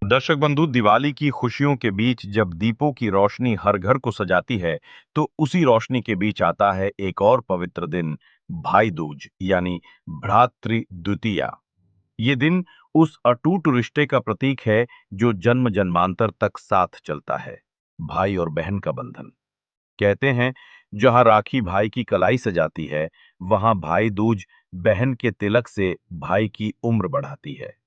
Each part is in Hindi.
दर्शक बंधु, दिवाली की खुशियों के बीच जब दीपों की रोशनी हर घर को सजाती है, तो उसी रोशनी के बीच आता है एक और पवित्र दिन, भाई दूज यानी भ्रातृ द्वितीया। ये दिन उस अटूट रिश्ते का प्रतीक है जो जन्म जन्मांतर तक साथ चलता है। भाई और बहन का बंधन। कहते हैं, जहां राखी भाई की कलाई सजाती है, वहां भाई दूज बहन के तिलक से भाई की उम्र बढ़ाती है।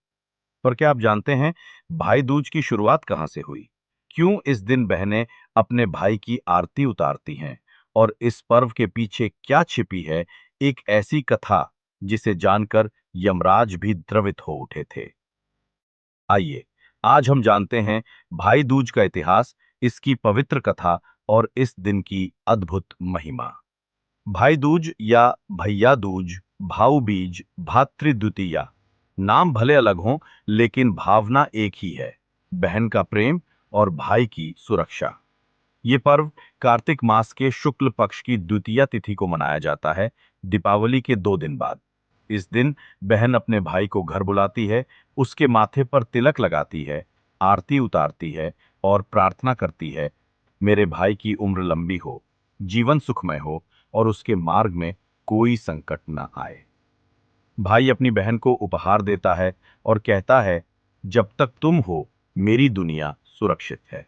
पर क्या आप जानते हैं, भाई दूज की शुरुआत कहां से हुई? क्यों इस दिन बहनें अपने भाई की आरती उतारती हैं? और इस पर्व के पीछे क्या छिपी है एक ऐसी कथा जिसे जानकर यमराज भी द्रवित हो उठे थे। आइए, आज हम जानते हैं भाई दूज का इतिहास, इसकी पवित्र कथा और इस दिन की अद्भुत महिमा। भाई दूज या भैया दूज, भाऊ बीज, भातृ द्वितीया, नाम भले अलग हों, लेकिन भावना एक ही है, बहन का प्रेम और भाई की सुरक्षा। ये पर्व कार्तिक मास के शुक्ल पक्ष की द्वितीया तिथि को मनाया जाता है, दीपावली के 2 दिन बाद। इस दिन बहन अपने भाई को घर बुलाती है, उसके माथे पर तिलक लगाती है, आरती उतारती है और प्रार्थना करती है, मेरे भाई की उम्र लंबी हो, जीवन सुखमय हो और उसके मार्ग में कोई संकट न आए। भाई अपनी बहन को उपहार देता है और कहता है, जब तक तुम हो, मेरी दुनिया सुरक्षित है।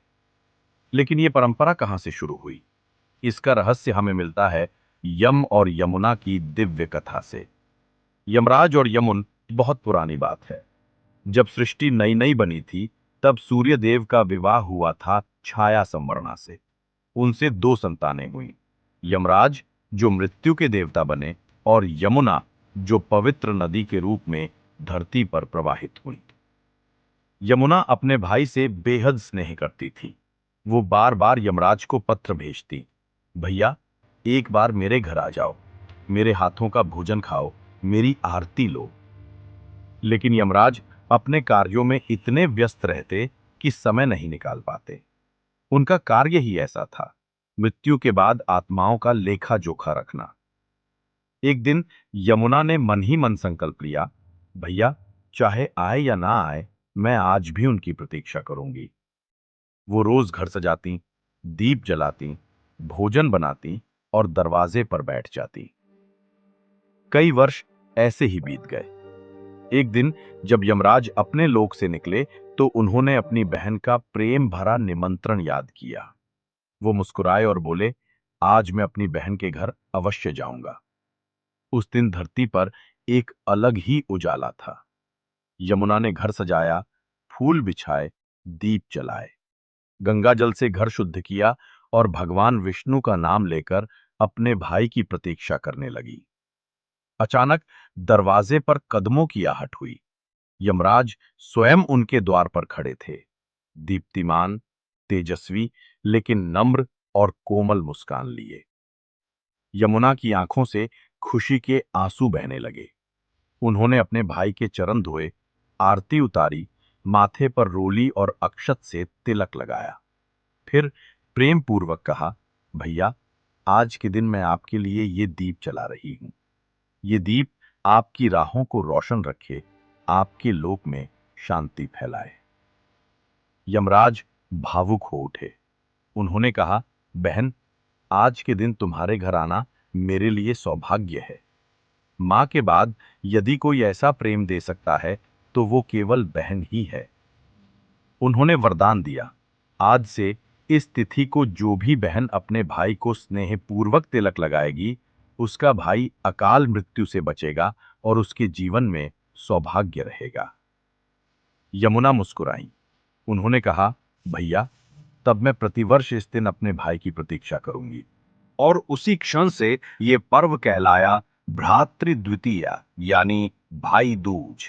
लेकिन ये परंपरा कहां से शुरू हुई? इसका रहस्य हमें मिलता है यम और यमुना की दिव्य कथा से। यमराज और यमुन बहुत पुरानी बात है। जब सृष्टि नई नई बनी थी, तब सूर्य देव का विवाह हुआ था छाया संवरणा से। उनसे 2 संतानें हुई, यमराज जो मृत्यु के देवता बने और यमुना जो पवित्र नदी के रूप में धरती पर प्रवाहित हुई। यमुना अपने भाई से बेहद स्नेह करती थी। वो बार बार यमराज को पत्र भेजती, भैया, एक बार मेरे घर आ जाओ, मेरे हाथों का भोजन खाओ, मेरी आरती लो। लेकिन यमराज अपने कार्यों में इतने व्यस्त रहते कि समय नहीं निकाल पाते। उनका कार्य ही ऐसा था, मृत्यु के बाद आत्माओं का लेखा जोखा रखना। एक दिन यमुना ने मन ही मन संकल्प लिया, भैया, चाहे आए या ना आए, मैं आज भी उनकी प्रतीक्षा करूंगी। वो रोज घर सजाती, दीप जलाती, भोजन बनाती और दरवाजे पर बैठ जाती। कई वर्ष ऐसे ही बीत गए। एक दिन जब यमराज अपने लोक से निकले, तो उन्होंने अपनी बहन का प्रेम भरा निमंत्रण याद किया। वो मुस्कुराए और बोले, आज मैं अपनी बहन के घर अवश्य जाऊंगा। उस दिन धरती पर एक अलग ही उजाला था। यमुना ने घर सजाया, फूल बिछाए, दीप जलाए, गंगा जल से घर शुद्ध किया और भगवान विष्णु का नाम लेकर अपने भाई की प्रतीक्षा करने लगी। अचानक दरवाजे पर कदमों की आहट हुई। यमराज स्वयं उनके द्वार पर खड़े थे, दीप्तिमान, तेजस्वी, लेकिन नम्र और कोमल मुस्कान लिए। यमुना की आंखों से खुशी के आंसू बहने लगे। उन्होंने अपने भाई के चरण धोए, आरती उतारी, माथे पर रोली और अक्षत से तिलक लगाया। फिर प्रेम पूर्वक कहा, भैया, आज के दिन मैं आपके लिए ये दीप जला रही हूं। ये दीप आपकी राहों को रोशन रखे, आपके लोक में शांति फैलाए। यमराज भावुक हो उठे। उन्होंने कहा, बहन, आज के दिन तुम्हारे घर आना मेरे लिए सौभाग्य है। मां के बाद यदि कोई ऐसा प्रेम दे सकता है, तो वो केवल बहन ही है। उन्होंने वरदान दिया, आज से इस तिथि को जो भी बहन अपने भाई को स्नेहपूर्वक तिलक लगाएगी, उसका भाई अकाल मृत्यु से बचेगा और उसके जीवन में सौभाग्य रहेगा। यमुना मुस्कुराई। उन्होंने कहा, भैया, तब मैं प्रतिवर्ष इस दिन अपने भाई की प्रतीक्षा करूंगी। और उसी क्षण से ये पर्व कहलाया भ्रातृ द्वितीया यानी भाई दूज।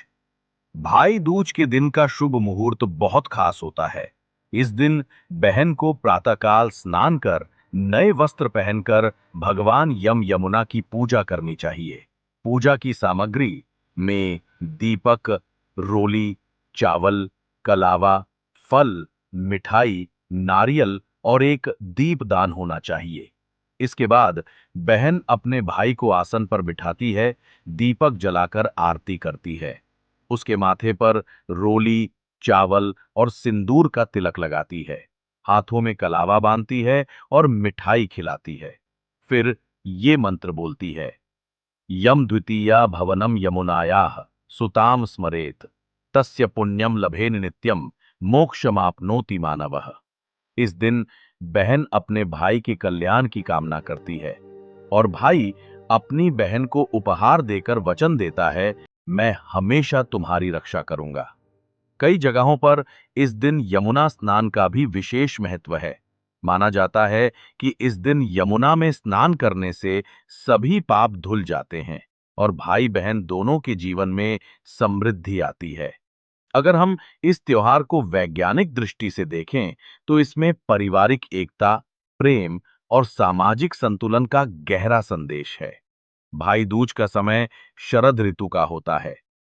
भाई दूज के दिन का शुभ मुहूर्त बहुत खास होता है। इस दिन बहन को प्रातःकाल स्नान कर, नए वस्त्र पहनकर भगवान यम यमुना की पूजा करनी चाहिए। पूजा की सामग्री में दीपक, रोली, चावल, कलावा, फल, मिठाई, नारियल और एक दीपदान होना चाहिए। इसके बाद बहन अपने भाई को आसन पर बिठाती है, दीपक जलाकर आरती करती है। उसके माथे पर रोली, चावल और सिंदूर का तिलक लगाती है, हाथों में कलावा बांधती है और मिठाई खिलाती है। फिर ये मंत्र बोलती है, यम द्वितीया भवनम यमुनायाः सुताम स्मरेत तस्य पुण्यम लभेन नित्यम मोक्षमाप्नोति मानवः। इस दिन बहन अपने भाई के कल्याण की कामना करती है और भाई अपनी बहन को उपहार देकर वचन देता है, मैं हमेशा तुम्हारी रक्षा करूंगा। कई जगहों पर इस दिन यमुना स्नान का भी विशेष महत्व है। माना जाता है कि इस दिन यमुना में स्नान करने से सभी पाप धुल जाते हैं और भाई बहन दोनों के जीवन में समृद्धि आती है। अगर हम इस त्योहार को वैज्ञानिक दृष्टि से देखें, तो इसमें पारिवारिक एकता, प्रेम और सामाजिक संतुलन का गहरा संदेश है। भाई दूज का समय शरद ऋतु का होता है,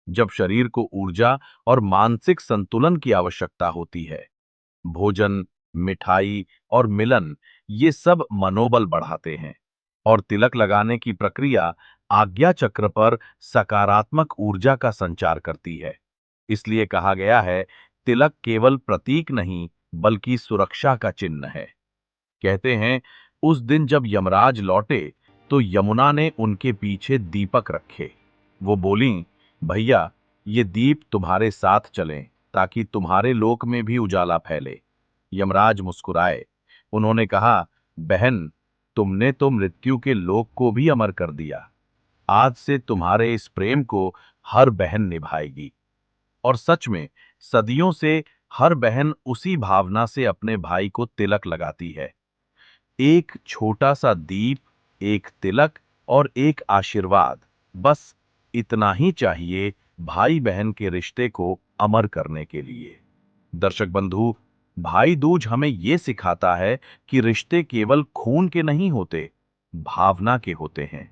जब शरीर को ऊर्जा और मानसिक संतुलन की आवश्यकता होती है। भोजन, मिठाई और मिलन ये सब मनोबल बढ़ाते हैं और तिलक लगाने की प्रक्रिया आज्ञा चक्र पर सकारात्मक ऊर्जा का संचार करती है। इसलिए कहा गया है, तिलक केवल प्रतीक नहीं, बल्कि सुरक्षा का चिन्ह है। कहते हैं, उस दिन जब यमराज लौटे तो यमुना ने उनके पीछे दीपक रखे। वो बोली, भैया, ये दीप तुम्हारे साथ चलें ताकि तुम्हारे लोक में भी उजाला फैले। यमराज मुस्कुराए। उन्होंने कहा, बहन, तुमने तो मृत्यु के लोक को भी अमर कर दिया। आज से तुम्हारे इस प्रेम को हर बहन निभाएगी। और सच में सदियों से हर बहन उसी भावना से अपने भाई को तिलक लगाती है। एक छोटा सा दीप, एक तिलक और एक आशीर्वाद, बस इतना ही चाहिए भाई बहन के रिश्ते को अमर करने के लिए। दर्शक बंधु, भाई दूज हमें ये सिखाता है कि रिश्ते केवल खून के नहीं होते, भावना के होते हैं।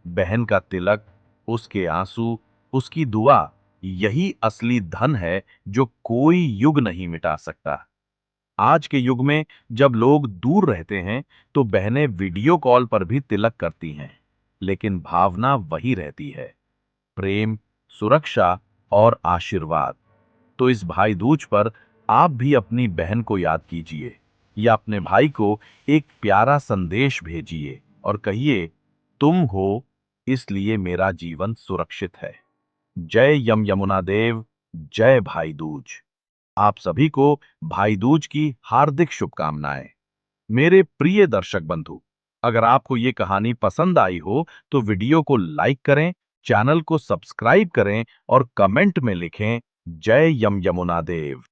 बहन का तिलक, उसके आंसू, उसकी दुआ, यही असली धन है जो कोई युग नहीं मिटा सकता। आज के युग में जब लोग दूर रहते हैं, तो बहनें वीडियो कॉल पर भी तिलक करती हैं, लेकिन भावना वही रहती है, प्रेम, सुरक्षा और आशीर्वाद। तो इस भाई दूज पर आप भी अपनी बहन को याद कीजिए या अपने भाई को एक प्यारा संदेश भेजिए और कहिए, तुम हो, इसलिए मेरा जीवन सुरक्षित है। जय यम यमुना देव, जय भाई दूज। आप सभी को भाई दूज की हार्दिक शुभकामनाएं। मेरे प्रिय दर्शक बंधु, अगर आपको ये कहानी पसंद आई हो तो वीडियो को लाइक करें, चैनल को सब्सक्राइब करें और कमेंट में लिखें, जय यम यमुना देव।